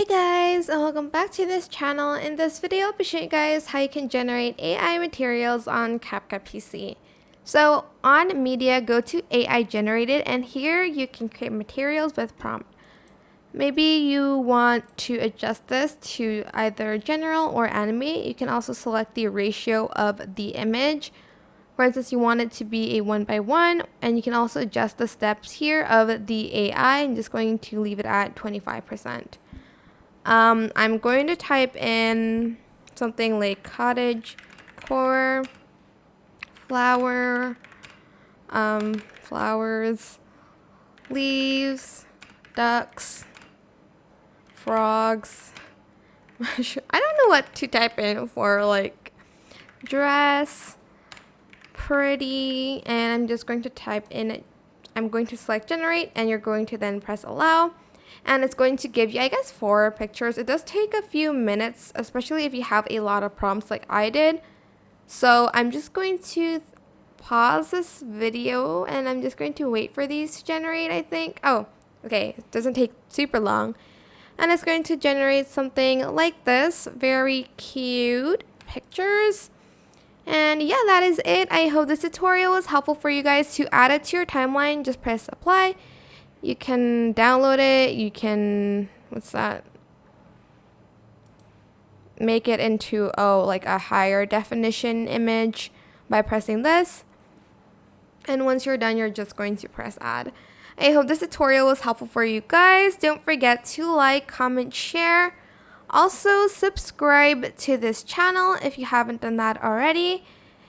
Hey guys, and welcome back to this channel. In this video, I'll be showing you guys how you can generate AI materials on CapCut PC. So on media, go to AI generated, and here you can create materials with prompt. Maybe you want to adjust this to either general or animate. You can also select the ratio of the image. For instance, you want it to be a 1:1, and you can also adjust the steps here of the AI. I'm just going to leave it at 25%. I'm going to type in something like cottage core, flower, flowers, leaves, ducks, frogs. I don't know what to type in for like dress, pretty, and I'm just going to type in it. I'm going to select generate, and you're going to then press allow. And it's going to give you, I guess, 4 pictures. It does take a few minutes, especially if you have a lot of prompts like I did. So I'm just going to pause this video and I'm just going to wait for these to generate, I think. Oh, okay. It doesn't take super long. And it's going to generate something like this. Very cute pictures. And yeah, that is it. I hope this tutorial was helpful for you guys. To add it to your timeline, just press apply. You can download it, you can, make it into, like a higher definition image by pressing this. And once you're done, you're just going to press add. I hope this tutorial was helpful for you guys. Don't forget to like, comment, share. Also, subscribe to this channel if you haven't done that already.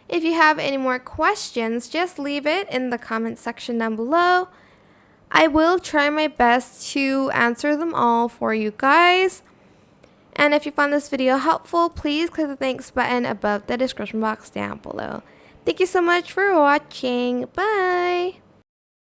If you have any more questions, just leave it in the comment section down below. I will try my best to answer them all for you guys. And if you found this video helpful, please click the thanks button above the description box down below. Thank you so much for watching. Bye!